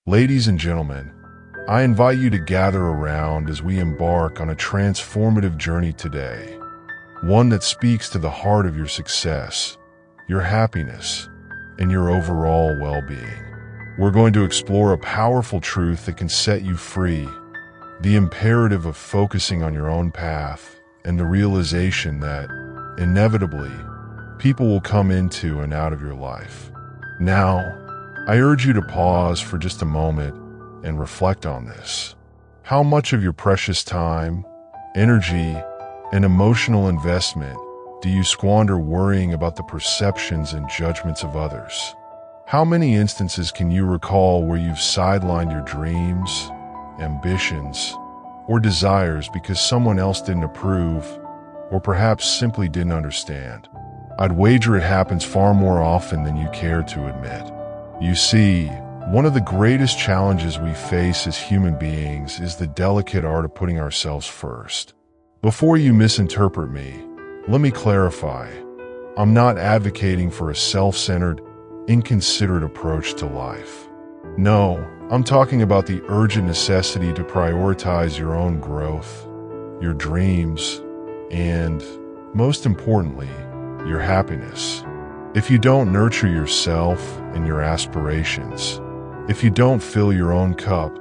Ladies and gentlemen, I invite you to gather around as we embark on a transformative journey today, one that speaks to the heart of your success, your happiness, and your overall well-being. We're going to explore a powerful truth that can set you free, the imperative of focusing on your own path, and the realization that, inevitably, people will come into and out of your life. Now, I urge you to pause for just a moment and reflect on this. How much of your precious time, energy, and emotional investment do you squander worrying about the perceptions and judgments of others? How many instances can you recall where you've sidelined your dreams, ambitions, or desires because someone else didn't approve, or perhaps simply didn't understand? I'd wager it happens far more often than you care to admit. You see, one of the greatest challenges we face as human beings is the delicate art of putting ourselves first. Before you misinterpret me, let me clarify. I'm not advocating for a self-centered, inconsiderate approach to life. No, I'm talking about the urgent necessity to prioritize your own growth, your dreams, and, most importantly, your happiness. If you don't nurture yourself and your aspirations, if you don't fill your own cup,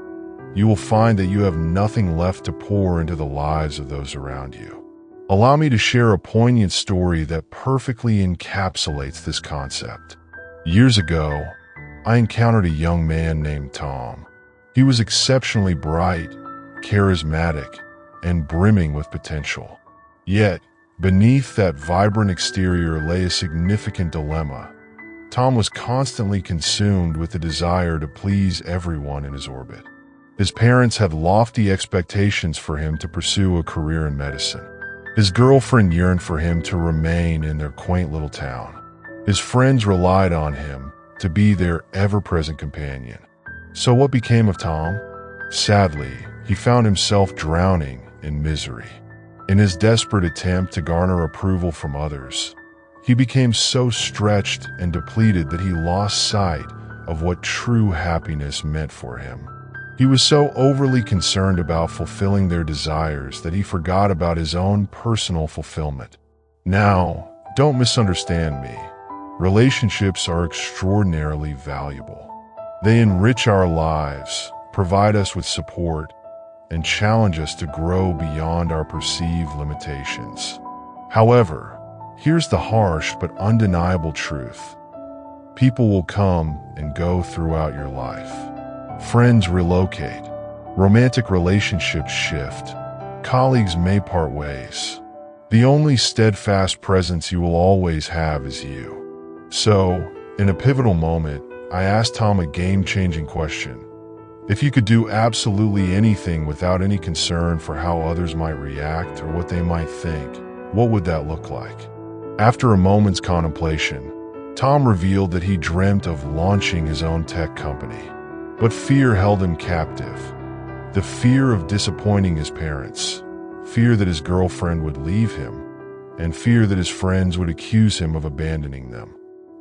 you will find that you have nothing left to pour into the lives of those around you. Allow me to share a poignant story that perfectly encapsulates this concept. Years ago, I encountered a young man named Tom. He was exceptionally bright, charismatic, and brimming with potential. Yet, beneath that vibrant exterior lay a significant dilemma. Tom was constantly consumed with the desire to please everyone in his orbit. His parents had lofty expectations for him to pursue a career in medicine. His girlfriend yearned for him to remain in their quaint little town. His friends relied on him to be their ever-present companion. So what became of Tom? Sadly, he found himself drowning in misery. In his desperate attempt to garner approval from others, he became so stretched and depleted that he lost sight of what true happiness meant for him. He was so overly concerned about fulfilling their desires that he forgot about his own personal fulfillment. Now, don't misunderstand me. Relationships are extraordinarily valuable. They enrich our lives, provide us with support, and challenge us to grow beyond our perceived limitations. However, here's the harsh but undeniable truth. People will come and go throughout your life. Friends relocate. Romantic relationships shift. Colleagues may part ways. The only steadfast presence you will always have is you. So, in a pivotal moment, I asked Tom a game-changing question. If you could do absolutely anything without any concern for how others might react or what they might think, what would that look like? After a moment's contemplation, Tom revealed that he dreamt of launching his own tech company. But fear held him captive. The fear of disappointing his parents, fear that his girlfriend would leave him, and fear that his friends would accuse him of abandoning them.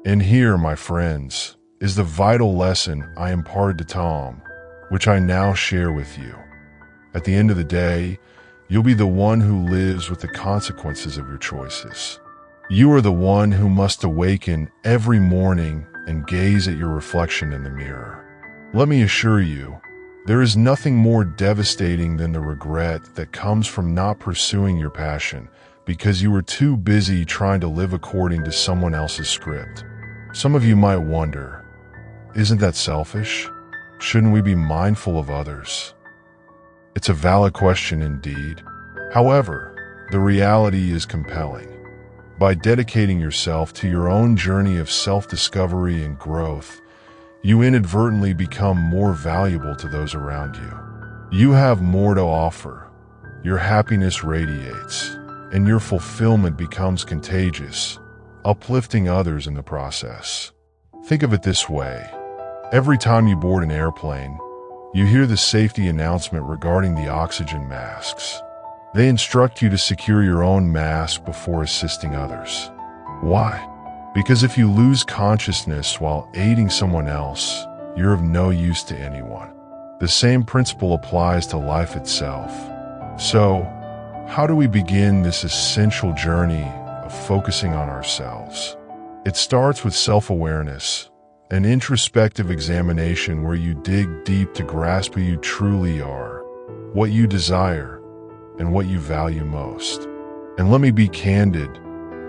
And here, my friends, is the vital lesson I imparted to Tom, which I now share with you. At the end of the day, you'll be the one who lives with the consequences of your choices. You are the one who must awaken every morning and gaze at your reflection in the mirror. Let me assure you, there is nothing more devastating than the regret that comes from not pursuing your passion because you were too busy trying to live according to someone else's script. Some of you might wonder, isn't that selfish? Shouldn't we be mindful of others? It's a valid question indeed. However, the reality is compelling. By dedicating yourself to your own journey of self-discovery and growth, you inadvertently become more valuable to those around you. You have more to offer. Your happiness radiates, and your fulfillment becomes contagious, uplifting others in the process. Think of it this way. Every time you board an airplane, you hear the safety announcement regarding the oxygen masks. They instruct you to secure your own mask before assisting others. Why? Because if you lose consciousness while aiding someone else, you're of no use to anyone. The same principle applies to life itself. So, how do we begin this essential journey of focusing on ourselves? It starts with self-awareness, an introspective examination where you dig deep to grasp who you truly are, what you desire, and what you value most. And let me be candid,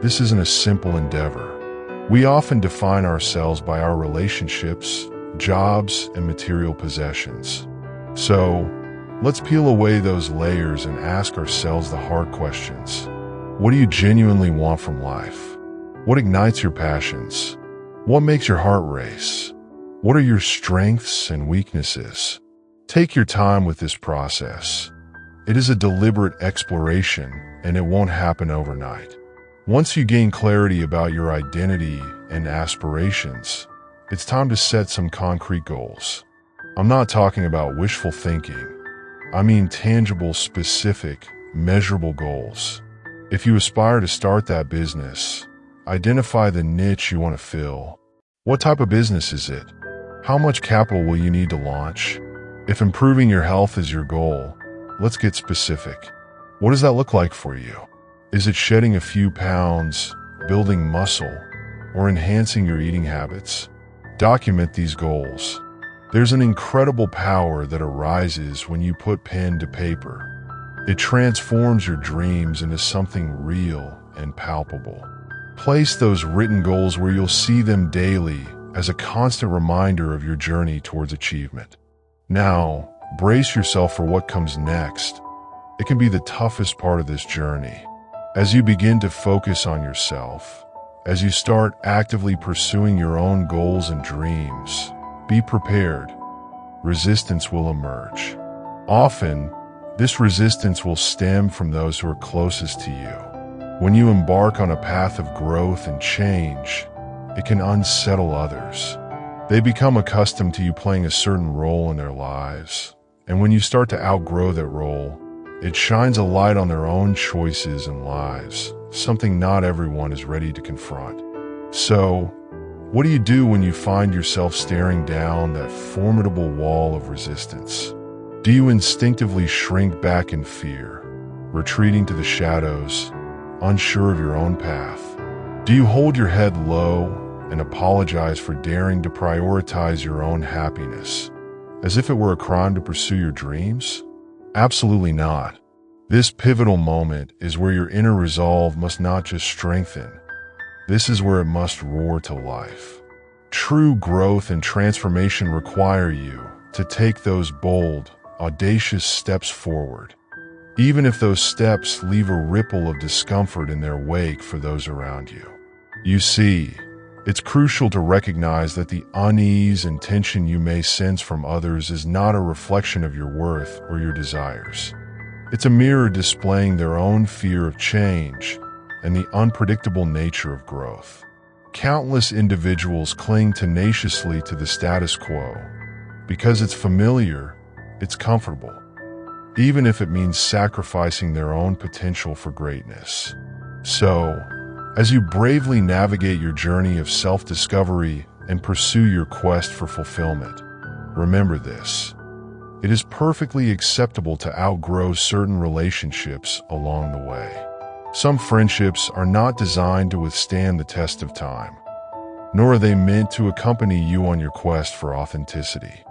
this isn't a simple endeavor. We often define ourselves by our relationships, jobs, and material possessions. So, let's peel away those layers and ask ourselves the hard questions. What do you genuinely want from life? What ignites your passions? What makes your heart race? What are your strengths and weaknesses? Take your time with this process. It is a deliberate exploration, and it won't happen overnight. Once you gain clarity about your identity and aspirations, it's time to set some concrete goals. I'm not talking about wishful thinking. I mean tangible, specific, measurable goals. If you aspire to start that business, identify the niche you want to fill. What type of business is it? How much capital will you need to launch? If improving your health is your goal, let's get specific. What does that look like for you? Is it shedding a few pounds, building muscle, or enhancing your eating habits? Document these goals. There's an incredible power that arises when you put pen to paper. It transforms your dreams into something real and palpable. Place those written goals where you'll see them daily as a constant reminder of your journey towards achievement. Now, brace yourself for what comes next. It can be the toughest part of this journey. As you begin to focus on yourself, as you start actively pursuing your own goals and dreams, be prepared. Resistance will emerge. Often, this resistance will stem from those who are closest to you. When you embark on a path of growth and change, it can unsettle others. They become accustomed to you playing a certain role in their lives, and when you start to outgrow that role, it shines a light on their own choices and lives, something not everyone is ready to confront. So, what do you do when you find yourself staring down that formidable wall of resistance? Do you instinctively shrink back in fear, retreating to the shadows, unsure of your own path? Do you hold your head low and apologize for daring to prioritize your own happiness, as if it were a crime to pursue your dreams? Absolutely not. This pivotal moment is where your inner resolve must not just strengthen. This is where it must roar to life. True growth and transformation require you to take those bold, audacious steps forward, even if those steps leave a ripple of discomfort in their wake for those around you. You see, it's crucial to recognize that the unease and tension you may sense from others is not a reflection of your worth or your desires. It's a mirror displaying their own fear of change and the unpredictable nature of growth. Countless individuals cling tenaciously to the status quo because it's familiar, it's comfortable, even if it means sacrificing their own potential for greatness. So, as you bravely navigate your journey of self-discovery and pursue your quest for fulfillment, remember this. It is perfectly acceptable to outgrow certain relationships along the way. Some friendships are not designed to withstand the test of time, nor are they meant to accompany you on your quest for authenticity.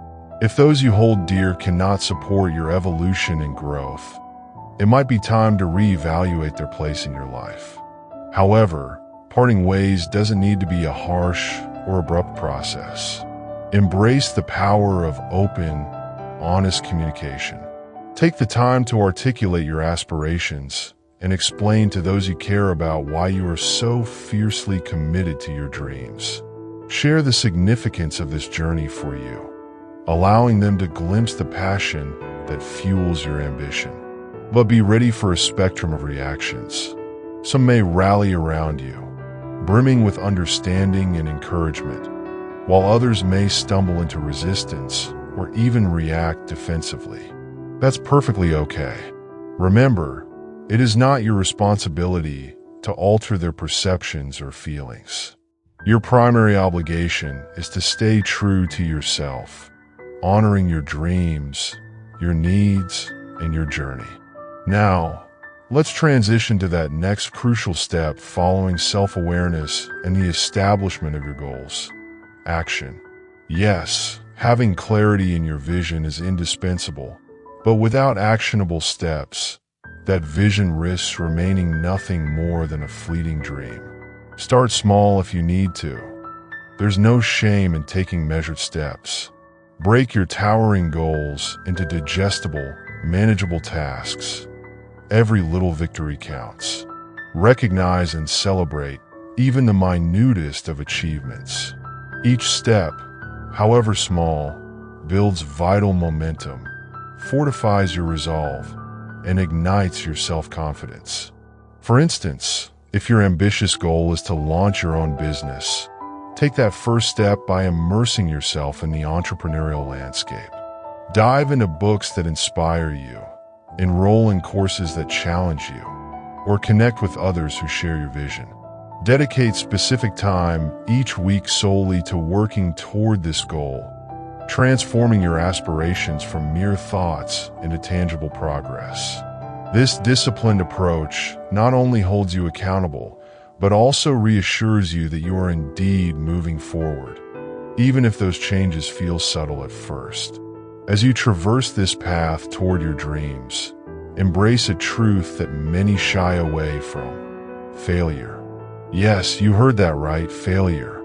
If those you hold dear cannot support your evolution and growth, it might be time to reevaluate their place in your life. However, parting ways doesn't need to be a harsh or abrupt process. Embrace the power of open, honest communication. Take the time to articulate your aspirations and explain to those you care about why you are so fiercely committed to your dreams. Share the significance of this journey for you, allowing them to glimpse the passion that fuels your ambition. But be ready for a spectrum of reactions. Some may rally around you, brimming with understanding and encouragement, while others may stumble into resistance or even react defensively. That's perfectly okay. Remember, it is not your responsibility to alter their perceptions or feelings. Your primary obligation is to stay true to yourself, honoring your dreams, your needs, and your journey. Now, let's transition to that next crucial step following self-awareness and the establishment of your goals. Action. Yes, having clarity in your vision is indispensable, but without actionable steps, that vision risks remaining nothing more than a fleeting dream. Start small if you need to. There's no shame in taking measured steps. Break your towering goals into digestible, manageable tasks. Every little victory counts. Recognize and celebrate even the minutest of achievements. Each step, however small, builds vital momentum, fortifies your resolve, and ignites your self-confidence. For instance, if your ambitious goal is to launch your own business, take that first step by immersing yourself in the entrepreneurial landscape. Dive into books that inspire you, enroll in courses that challenge you, or connect with others who share your vision. Dedicate specific time each week solely to working toward this goal, transforming your aspirations from mere thoughts into tangible progress. This disciplined approach not only holds you accountable, but also reassures you that you are indeed moving forward, even if those changes feel subtle at first. As you traverse this path toward your dreams, embrace a truth that many shy away from: failure. Yes, you heard that right, failure.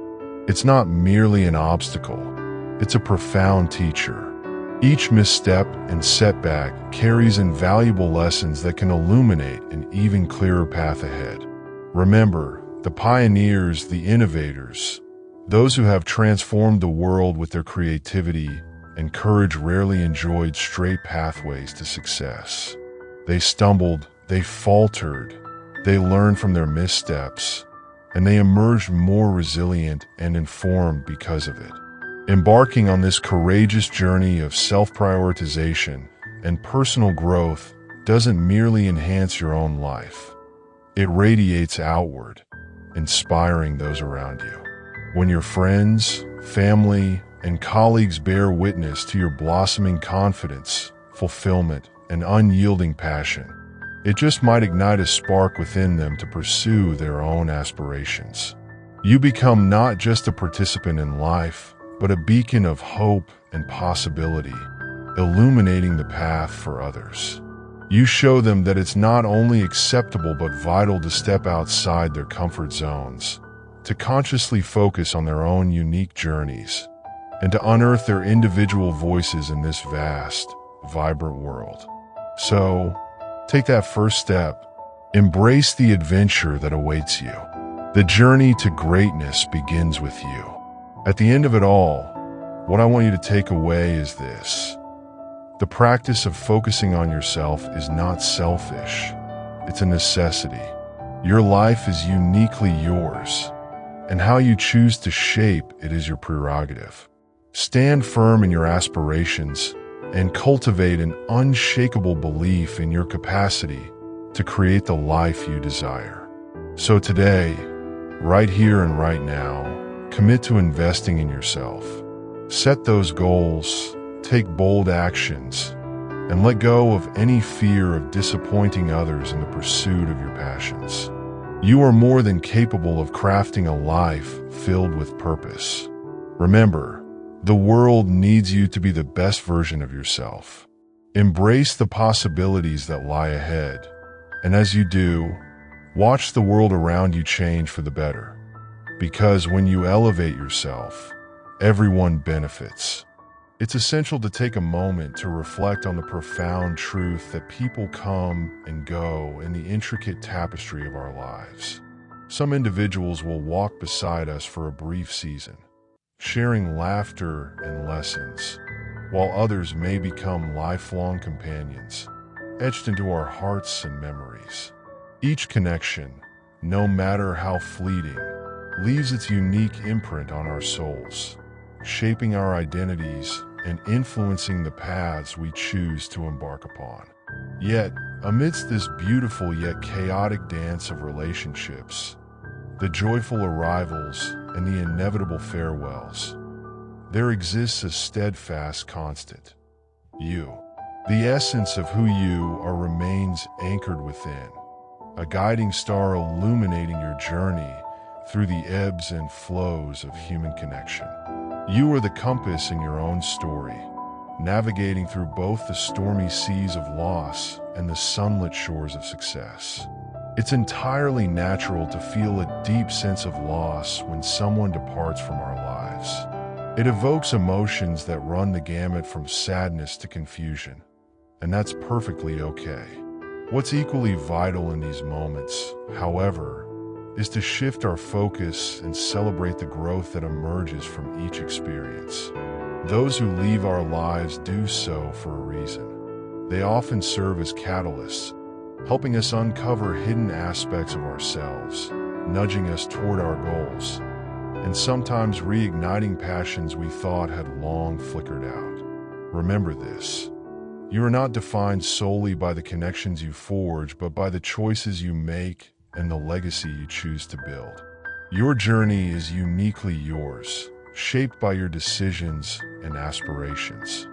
It's not merely an obstacle, it's a profound teacher. Each misstep and setback carries invaluable lessons that can illuminate an even clearer path ahead. Remember, the pioneers, the innovators, those who have transformed the world with their creativity and courage rarely enjoyed straight pathways to success. They stumbled, they faltered, they learned from their missteps, and they emerged more resilient and informed because of it. Embarking on this courageous journey of self-prioritization and personal growth doesn't merely enhance your own life. It radiates outward, inspiring those around you. When your friends, family, and colleagues bear witness to your blossoming confidence, fulfillment, and unyielding passion, it just might ignite a spark within them to pursue their own aspirations. You become not just a participant in life, but a beacon of hope and possibility, illuminating the path for others. You show them that it's not only acceptable but vital to step outside their comfort zones, to consciously focus on their own unique journeys, and to unearth their individual voices in this vast, vibrant world. So, take that first step. Embrace the adventure that awaits you. The journey to greatness begins with you. At the end of it all, what I want you to take away is this: the practice of focusing on yourself is not selfish, it's a necessity. Your life is uniquely yours, and how you choose to shape it is your prerogative. Stand firm in your aspirations and cultivate an unshakable belief in your capacity to create the life you desire. So today, right here and right now, commit to investing in yourself. Set those goals, take bold actions, and let go of any fear of disappointing others in the pursuit of your passions. You are more than capable of crafting a life filled with purpose. Remember, the world needs you to be the best version of yourself. Embrace the possibilities that lie ahead, and as you do, watch the world around you change for the better. Because when you elevate yourself, everyone benefits. It's essential to take a moment to reflect on the profound truth that people come and go in the intricate tapestry of our lives. Some individuals will walk beside us for a brief season, sharing laughter and lessons, while others may become lifelong companions, etched into our hearts and memories. Each connection, no matter how fleeting, leaves its unique imprint on our souls, shaping our identities and influencing the paths we choose to embark upon. Yet, amidst this beautiful yet chaotic dance of relationships, the joyful arrivals, and the inevitable farewells. There exists a steadfast constant. You. The essence of who you are remains anchored within, a guiding star illuminating your journey through the ebbs and flows of human connection. You are the compass in your own story, navigating through both the stormy seas of loss and the sunlit shores of success. It's entirely natural to feel a deep sense of loss when someone departs from our lives. It evokes emotions that run the gamut from sadness to confusion, and that's perfectly okay. What's equally vital in these moments, however, is to shift our focus and celebrate the growth that emerges from each experience. Those who leave our lives do so for a reason. They often serve as catalysts, helping us uncover hidden aspects of ourselves, nudging us toward our goals, and sometimes reigniting passions we thought had long flickered out. Remember this: you are not defined solely by the connections you forge, but by the choices you make and the legacy you choose to build. Your journey is uniquely yours, shaped by your decisions and aspirations.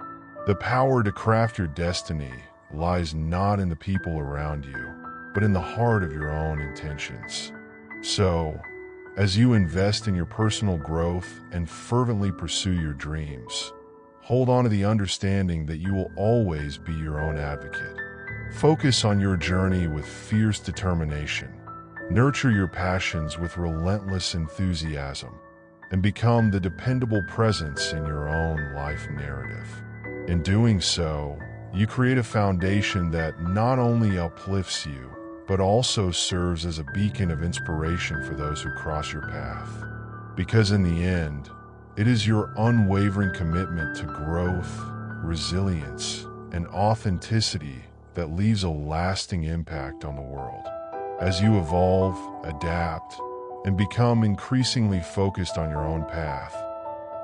The power to craft your destiny lies not in the people around you, but in the heart of your own intentions. So, as you invest in your personal growth and fervently pursue your dreams, hold on to the understanding that you will always be your own advocate. Focus on your journey with fierce determination, nurture your passions with relentless enthusiasm, and become the dependable presence in your own life narrative. In doing so, you create a foundation that not only uplifts you, but also serves as a beacon of inspiration for those who cross your path. Because in the end, it is your unwavering commitment to growth, resilience, and authenticity that leaves a lasting impact on the world. As you evolve, adapt, and become increasingly focused on your own path,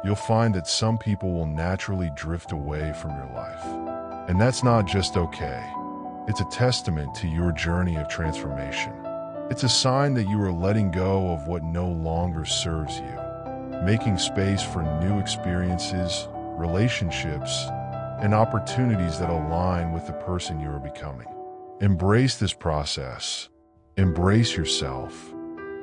you'll find that some people will naturally drift away from your life. And that's not just okay. It's a testament to your journey of transformation. It's a sign that you are letting go of what no longer serves you, making space for new experiences, relationships, and opportunities that align with the person you are becoming. Embrace this process. Embrace yourself,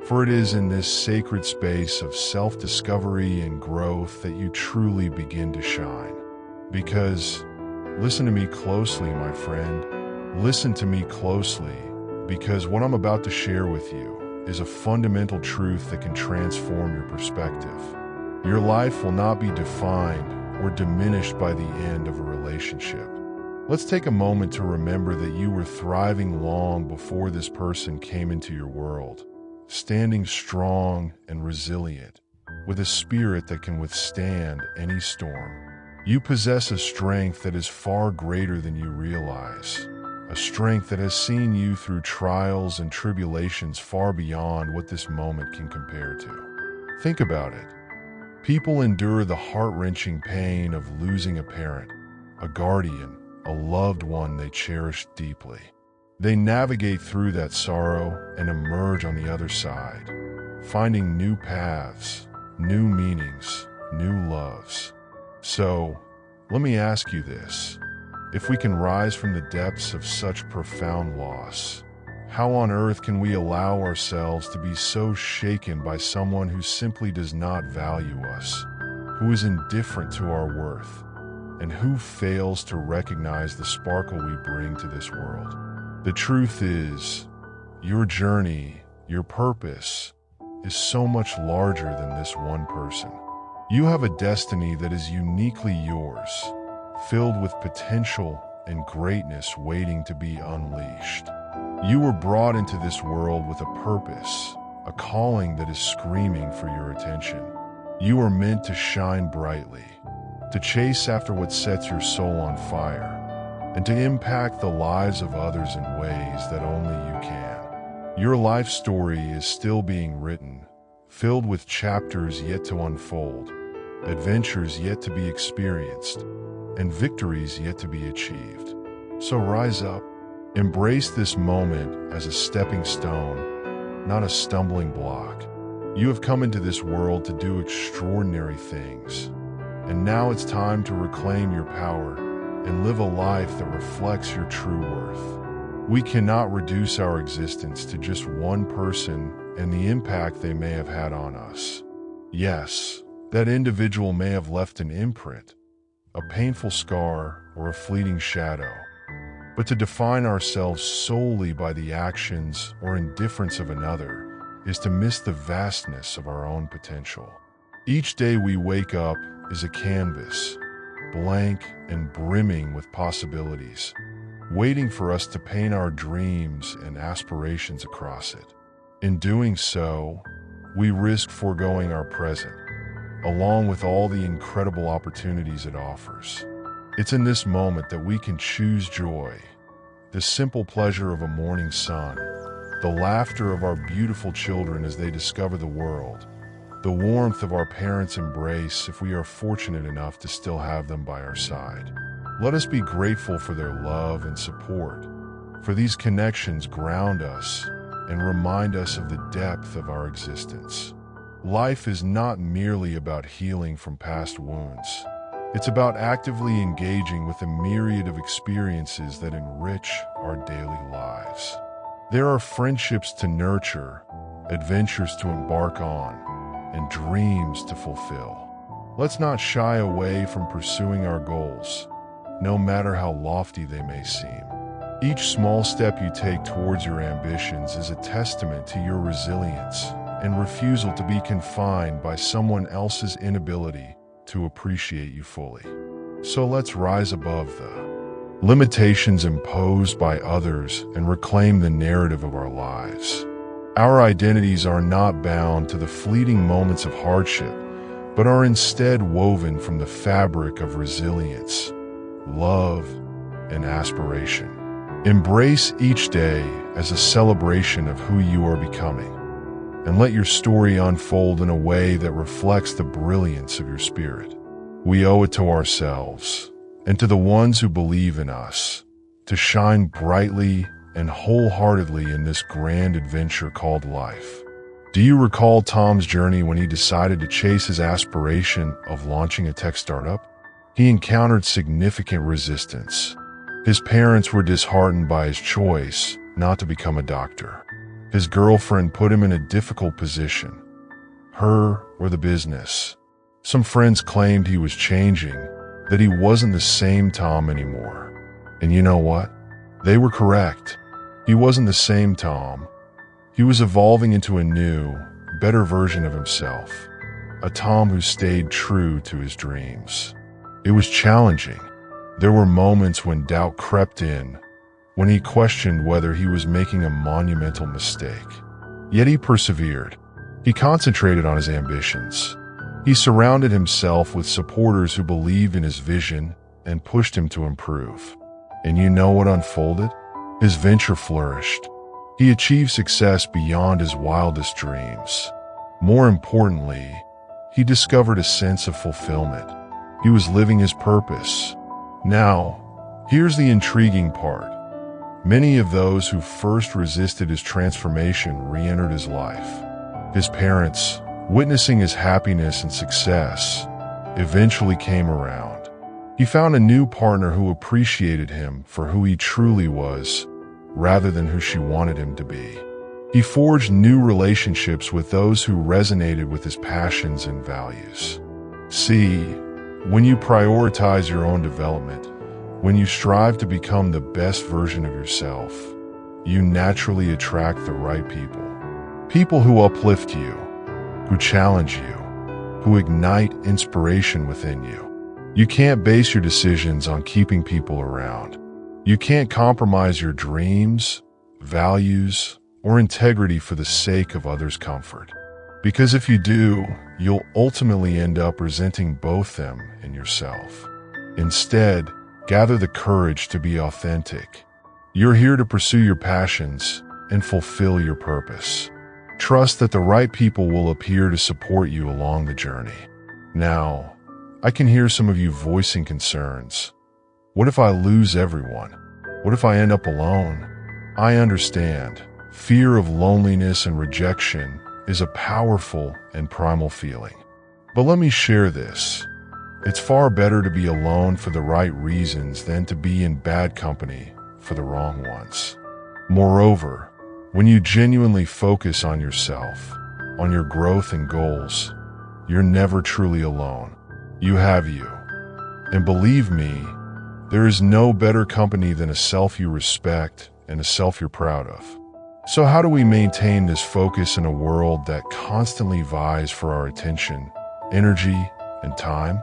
for it is in this sacred space of self-discovery and growth that you truly begin to shine. Because, listen to me closely, my friend. Listen to me closely, because what I'm about to share with you is a fundamental truth that can transform your perspective. Your life will not be defined or diminished by the end of a relationship. Let's take a moment to remember that you were thriving long before this person came into your world, standing strong and resilient, with a spirit that can withstand any storm. You possess a strength that is far greater than you realize, a strength that has seen you through trials and tribulations far beyond what this moment can compare to. Think about it. People endure the heart-wrenching pain of losing a parent, a guardian, a loved one they cherish deeply. They navigate through that sorrow and emerge on the other side, finding new paths, new meanings, new loves. So, let me ask you this. If we can rise from the depths of such profound loss, how on earth can we allow ourselves to be so shaken by someone who simply does not value us, who is indifferent to our worth, and who fails to recognize the sparkle we bring to this world? The truth is, your journey, your purpose, is so much larger than this one person. You have a destiny that is uniquely yours, filled with potential and greatness waiting to be unleashed. You were brought into this world with a purpose, a calling that is screaming for your attention. You are meant to shine brightly, to chase after what sets your soul on fire, and to impact the lives of others in ways that only you can. Your life story is still being written, filled with chapters yet to unfold, adventures yet to be experienced, and victories yet to be achieved. So rise up, embrace this moment as a stepping stone, not a stumbling block. You have come into this world to do extraordinary things, and now it's time to reclaim your power and live a life that reflects your true worth. We cannot reduce our existence to just one person and the impact they may have had on us. Yes, that individual may have left an imprint, a painful scar, or a fleeting shadow. But to define ourselves solely by the actions or indifference of another is to miss the vastness of our own potential. Each day we wake up is a canvas, blank and brimming with possibilities, waiting for us to paint our dreams and aspirations across it. In doing so, we risk foregoing our present, along with all the incredible opportunities it offers. It's in this moment that we can choose joy, the simple pleasure of a morning sun, the laughter of our beautiful children as they discover the world, the warmth of our parents' embrace if we are fortunate enough to still have them by our side. Let us be grateful for their love and support, for these connections ground us and remind us of the depth of our existence. Life is not merely about healing from past wounds. It's about actively engaging with a myriad of experiences that enrich our daily lives. There are friendships to nurture, adventures to embark on, and dreams to fulfill. Let's not shy away from pursuing our goals, no matter how lofty they may seem. Each small step you take towards your ambitions is a testament to your resilience and refusal to be confined by someone else's inability to appreciate you fully. So let's rise above the limitations imposed by others and reclaim the narrative of our lives. Our identities are not bound to the fleeting moments of hardship, but are instead woven from the fabric of resilience, love, and aspiration. Embrace each day as a celebration of who you are becoming, and let your story unfold in a way that reflects the brilliance of your spirit. We owe it to ourselves and to the ones who believe in us to shine brightly and wholeheartedly in this grand adventure called life. Do you recall Tom's journey when he decided to chase his aspiration of launching a tech startup? He encountered significant resistance. His parents were disheartened by his choice not to become a doctor. His girlfriend put him in a difficult position, her or the business. Some friends claimed he was changing, that he wasn't the same Tom anymore. And you know what? They were correct. He wasn't the same Tom. He was evolving into a new, better version of himself, a Tom who stayed true to his dreams. It was challenging. There were moments when doubt crept in, when he questioned whether he was making a monumental mistake. Yet he persevered. He concentrated on his ambitions. He surrounded himself with supporters who believed in his vision and pushed him to improve. And you know what unfolded? His venture flourished. He achieved success beyond his wildest dreams. More importantly, he discovered a sense of fulfillment. He was living his purpose. Now, here's the intriguing part. Many of those who first resisted his transformation re-entered his life. His parents, witnessing his happiness and success, eventually came around. He found a new partner who appreciated him for who he truly was, rather than who she wanted him to be. He forged new relationships with those who resonated with his passions and values. See, when you prioritize your own development, when you strive to become the best version of yourself, you naturally attract the right people. People who uplift you, who challenge you, who ignite inspiration within you. You can't base your decisions on keeping people around. You can't compromise your dreams, values, or integrity for the sake of others' comfort. Because if you do, you'll ultimately end up resenting both them and yourself. Instead, gather the courage to be authentic. You're here to pursue your passions and fulfill your purpose. Trust that the right people will appear to support you along the journey. Now, I can hear some of you voicing concerns. What if I lose everyone? What if I end up alone? I understand. Fear of loneliness and rejection is a powerful and primal feeling. But let me share this. It's far better to be alone for the right reasons than to be in bad company for the wrong ones. Moreover, when you genuinely focus on yourself, on your growth and goals, you're never truly alone. You have you. And believe me, there is no better company than a self you respect and a self you're proud of. So how do we maintain this focus in a world that constantly vies for our attention, energy, and time?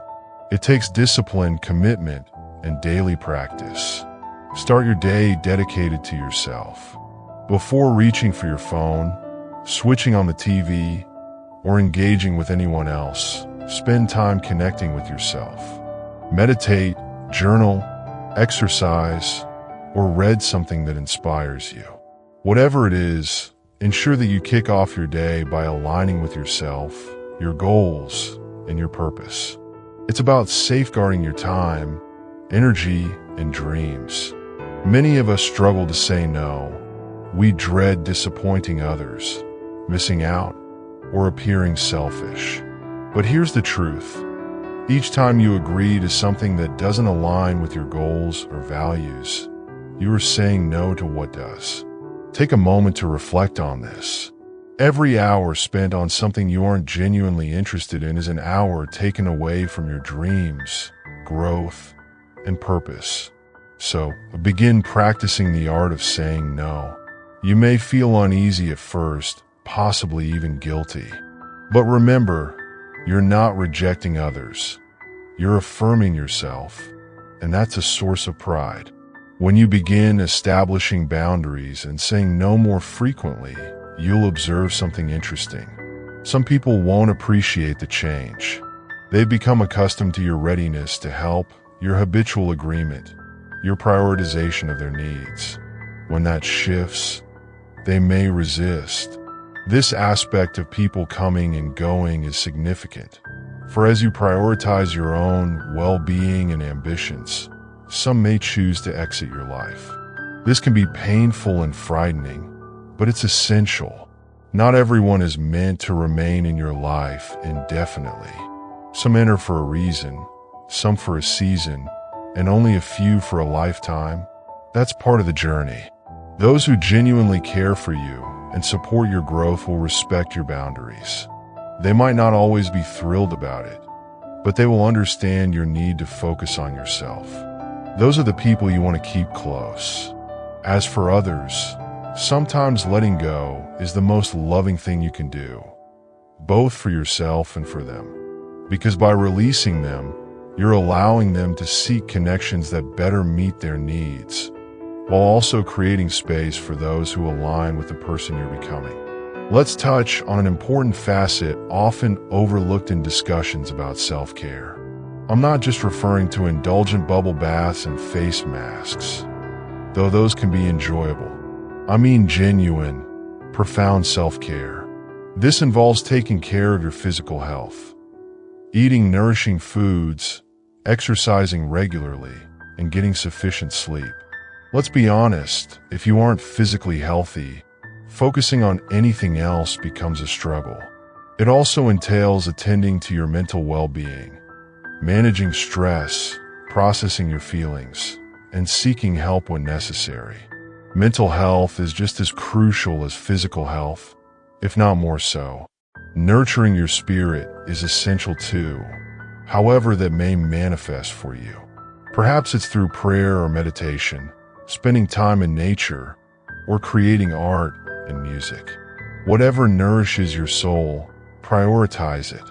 It takes discipline, commitment, and daily practice. Start your day dedicated to yourself. Before reaching for your phone, switching on the TV, or engaging with anyone else, spend time connecting with yourself. Meditate, journal, exercise, or read something that inspires you. Whatever it is, ensure that you kick off your day by aligning with yourself, your goals, and your purpose. It's about safeguarding your time, energy, and dreams. Many of us struggle to say no. We dread disappointing others, missing out, or appearing selfish. But here's the truth. Each time you agree to something that doesn't align with your goals or values, you are saying no to what does. Take a moment to reflect on this. Every hour spent on something you aren't genuinely interested in is an hour taken away from your dreams, growth, and purpose. So, begin practicing the art of saying no. You may feel uneasy at first, possibly even guilty. But remember, you're not rejecting others. You're affirming yourself, and that's a source of pride. When you begin establishing boundaries and saying no more frequently, you'll observe something interesting. Some people won't appreciate the change. They've become accustomed to your readiness to help, your habitual agreement, your prioritization of their needs. When that shifts, they may resist. This aspect of people coming and going is significant, for as you prioritize your own well-being and ambitions, some may choose to exit your life. This can be painful and frightening, but it's essential. Not everyone is meant to remain in your life indefinitely. Some enter for a reason, some for a season, and only a few for a lifetime. That's part of the journey. Those who genuinely care for you and support your growth will respect your boundaries. They might not always be thrilled about it, but they will understand your need to focus on yourself. Those are the people you want to keep close. As for others, sometimes letting go is the most loving thing you can do, both for yourself and for them. Because by releasing them, you're allowing them to seek connections that better meet their needs, while also creating space for those who align with the person you're becoming. Let's touch on an important facet often overlooked in discussions about self-care. I'm not just referring to indulgent bubble baths and face masks, though those can be enjoyable. I mean genuine, profound self-care. This involves taking care of your physical health, eating nourishing foods, exercising regularly, and getting sufficient sleep. Let's be honest, if you aren't physically healthy, focusing on anything else becomes a struggle. It also entails attending to your mental well-being, managing stress, processing your feelings, and seeking help when necessary. Mental health is just as crucial as physical health, if not more so. Nurturing your spirit is essential too, however that may manifest for you. Perhaps it's through prayer or meditation, spending time in nature, or creating art and music. Whatever nourishes your soul, prioritize it.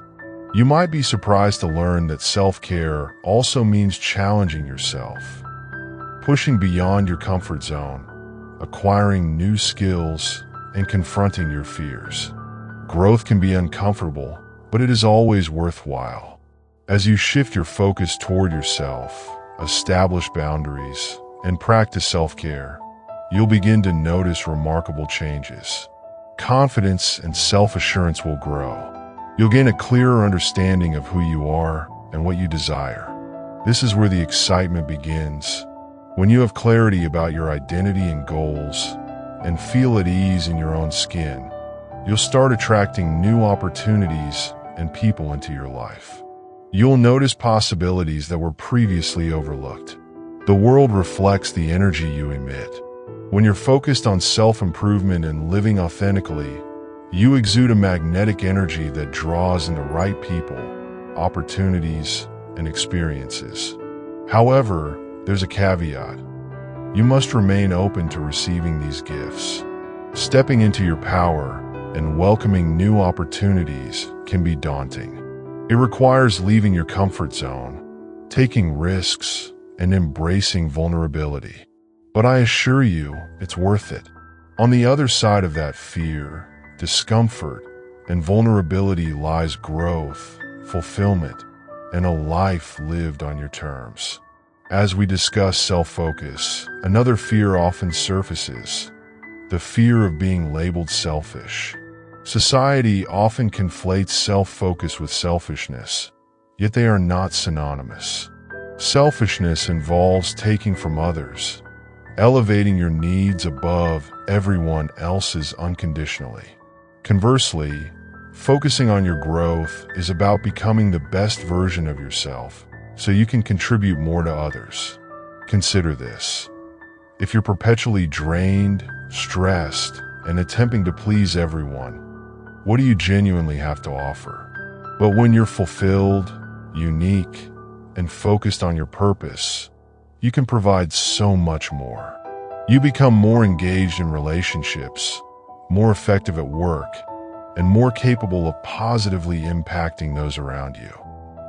You might be surprised to learn that self-care also means challenging yourself, pushing beyond your comfort zone, acquiring new skills, and confronting your fears. Growth can be uncomfortable, but it is always worthwhile. As you shift your focus toward yourself, establish boundaries, and practice self-care, you'll begin to notice remarkable changes. Confidence and self-assurance will grow. You'll gain a clearer understanding of who you are and what you desire. This is where the excitement begins. When you have clarity about your identity and goals, and feel at ease in your own skin, you'll start attracting new opportunities and people into your life. You'll notice possibilities that were previously overlooked. The world reflects the energy you emit. When you're focused on self-improvement and living authentically, you exude a magnetic energy that draws in the right people, opportunities, and experiences. However, there's a caveat. You must remain open to receiving these gifts. Stepping into your power and welcoming new opportunities can be daunting. It requires leaving your comfort zone, taking risks, and embracing vulnerability. But I assure you, it's worth it. On the other side of that fear, discomfort, and vulnerability lies growth, fulfillment, and a life lived on your terms. As we discuss self-focus, another fear often surfaces: the fear of being labeled selfish. Society often conflates self-focus with selfishness, yet they are not synonymous. Selfishness involves taking from others, elevating your needs above everyone else's unconditionally. Conversely, focusing on your growth is about becoming the best version of yourself so you can contribute more to others. Consider this. If you're perpetually drained, stressed, and attempting to please everyone, what do you genuinely have to offer? But when you're fulfilled, unique, and focused on your purpose, you can provide so much more. You become more engaged in relationships, more effective at work, and more capable of positively impacting those around you.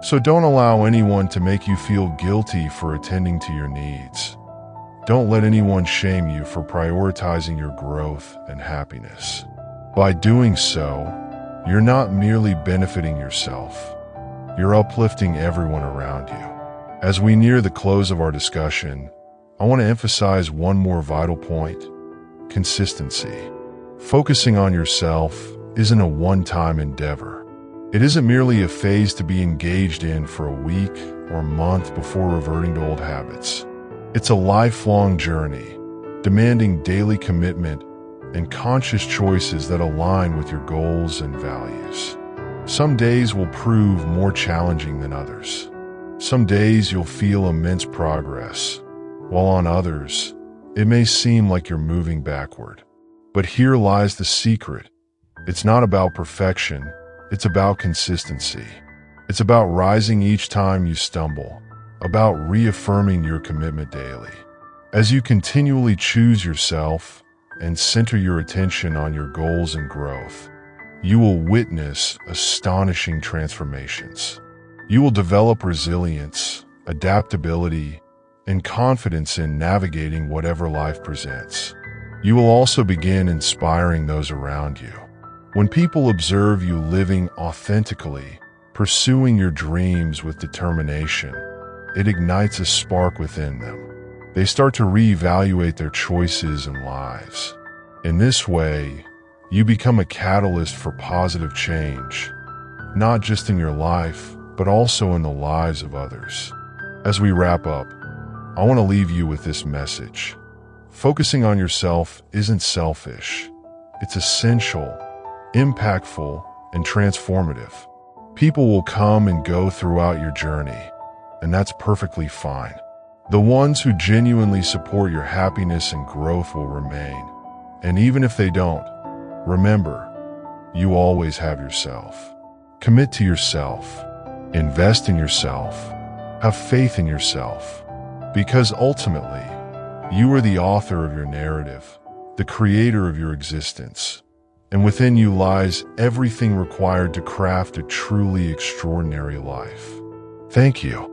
So don't allow anyone to make you feel guilty for attending to your needs. Don't let anyone shame you for prioritizing your growth and happiness. By doing so, you're not merely benefiting yourself, you're uplifting everyone around you. As we near the close of our discussion, I want to emphasize one more vital point: consistency. Focusing on yourself isn't a one-time endeavor. It isn't merely a phase to be engaged in for a week or month before reverting to old habits. It's a lifelong journey, demanding daily commitment and conscious choices that align with your goals and values. Some days will prove more challenging than others. Some days you'll feel immense progress, while on others, it may seem like you're moving backward. But here lies the secret. It's not about perfection, it's about consistency. It's about rising each time you stumble, about reaffirming your commitment daily. As you continually choose yourself and center your attention on your goals and growth, you will witness astonishing transformations. You will develop resilience, adaptability, and confidence in navigating whatever life presents. You will also begin inspiring those around you. When people observe you living authentically, pursuing your dreams with determination, it ignites a spark within them. They start to reevaluate their choices and lives. In this way, you become a catalyst for positive change, not just in your life, but also in the lives of others. As we wrap up, I want to leave you with this message. Focusing on yourself isn't selfish. It's essential, impactful, and transformative. People will come and go throughout your journey, and that's perfectly fine. The ones who genuinely support your happiness and growth will remain. And even if they don't, remember, you always have yourself. Commit to yourself. Invest in yourself. Have faith in yourself. Because ultimately, you are the author of your narrative, the creator of your existence. And within you lies everything required to craft a truly extraordinary life. Thank you.